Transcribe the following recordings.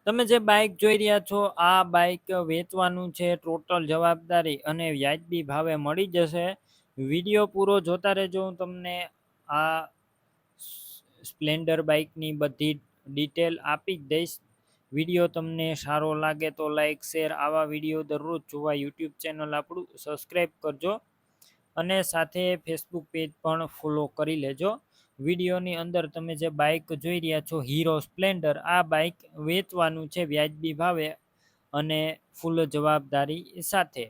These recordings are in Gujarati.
તમે જે બાઇક જોઈ રહ્યા છો આ બાઇક વેચવાનું છે, ટોટલ જવાબદારી અને વ્યાજબી ભાવે મળી જશે. વિડીયો પૂરો જોતા રહેજો. હું તમને આ સ્પ્લેન્ડર બાઇકની બધી ડિટેલ આપી જ દઈશ. વિડીયો તમને સારો લાગે તો લાઈક શેર, આવા વિડીયો દરરોજ જોવા યુટ્યુબ ચેનલ આપણું સબસ્ક્રાઈબ કરજો અને સાથે ફેસબુક પેજ પણ ફોલો કરી લેજો. વિડીયોની અંદર તમે જે બાઇક જોઈ રહ્યા છો હીરો સ્પ્લેન્ડર, આ બાઇક વેચવાનું છે વ્યાજબી ભાવે અને ફૂલ જવાબદારી સાથે.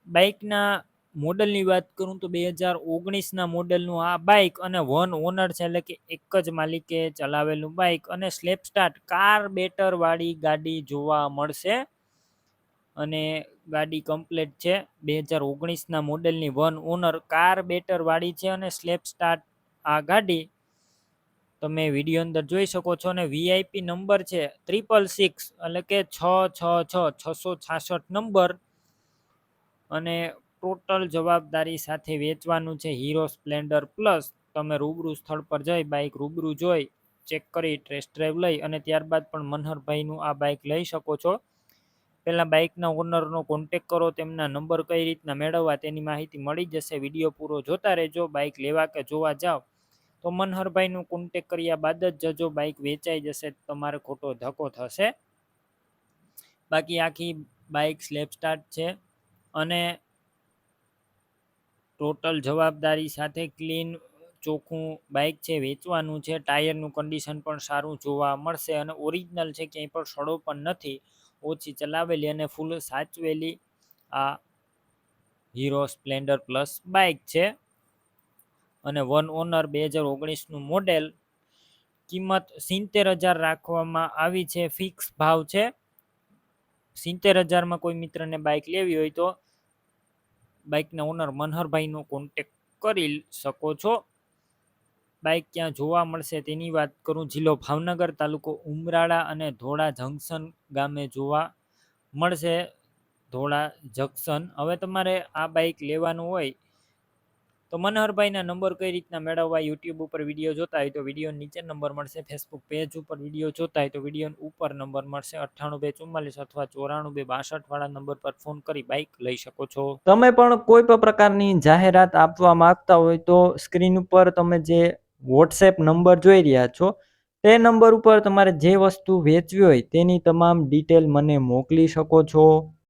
બાઇકના મોડલની વાત કરું તો 2019ના મોડલનું આ બાઇક અને વન ઓનર છે, એટલે કે એક જ માલિકે ચલાવેલું બાઇક અને સ્લેપ સ્ટાર્ટ કાર્બેટર વાળી ગાડી જોવા મળશે અને ગાડી કમ્પ્લીટ છે. 2019ના મોડલની વન ઓનર કાર્બેટર વાળી છે અને સ્લેપ સ્ટાર્ટ આ ગાડી તમે વિડીયો અંદર જોઈ શકો છો. અને વીઆઈપી નંબર છે 666, એટલે કે 666 નંબર અને ટોટલ જવાબદારી સાથે વેચવાનું છે હીરો સ્પ્લેન્ડર પ્લસ. તમે રૂબરૂ સ્થળ પર જઈ બાઇક રૂબરૂ જોઈ ચેક કરી ટેસ્ટ ડ્રાઈવ લઈ અને ત્યારબાદ પણ મનહરભાઈનું આ બાઇક લઈ શકો છો. પહેલાં બાઇકના ઓનરનો કોન્ટેક કરો, તેમના નંબર કઈ રીતના મેળવવા તેની માહિતી મળી જશે. વિડીયો પૂરો જોતા રહેજો. બાઇક લેવા કે જોવા જાઓ તો મનહરભાઈનું કોન્ટેક કર્યા બાદ જ જજો. બાઇક વેચાઈ જશે, તમારે ખોટો ધક્કો થશે. બાકી આખી બાઇક સ્લેપ સ્ટાર્ટ છે અને ટોટલ જવાબદારી સાથે ક્લીન ચોખ્ખું બાઇક છે, વેચવાનું છે. ટાયરનું કન્ડિશન પણ સારું જોવા મળશે અને ઓરિજિનલ છે, ક્યાંય પણ સડો પણ નથી. ઓછી ચલાવેલી અને ફૂલ સાચવેલી આ હીરો સ્પ્લેન્ડર પ્લસ બાઇક છે અને વન ઓનર 2019નું મોડેલ. કિંમત 70,000 રાખવામાં આવી છે, ફિક્સ ભાવ છે. 70,000માં કોઈ મિત્રને બાઇક લેવી હોય તો બાઇકના ઓનર મનહરભાઈનો કોન્ટેક કરી શકો છો. બાઇક ક્યાં જોવા મળશે તેની વાત કરું. જિલ્લો ભાવનગર, તાલુકો ઉમરાળા અને ધોળા જંકશન ગામે જોવા મળશે. ધોળા જંકશન. હવે તમારે આ બાઇક લેવાનું હોય તો મનહરભાઈના નંબર કઈ રીતના મેળવવા, યુટ્યુબ ઉપર વિડીયો જોતા હોય તો વિડીયો નીચે નંબર મળશે. ફેસબુક પેજ ઉપર વિડીયો જોતા હોય તો વિડીયો ઉપર નંબર મળશે. 98 244 અથવા 94 262 વાળા નંબર પર ફોન કરી બાઇક લઈ શકો છો. તમે પણ કોઈ પણ પ્રકારની જાહેરાત આપવા માંગતા હોય તો સ્ક્રીન ઉપર તમે જે વોટ્સએપ નંબર જોઈ રહ્યા છો તે નંબર ઉપર તમારે જે વસ્તુ વેચવી હોય તેની તમામ ડિટેલ મને મોકલી શકો છો.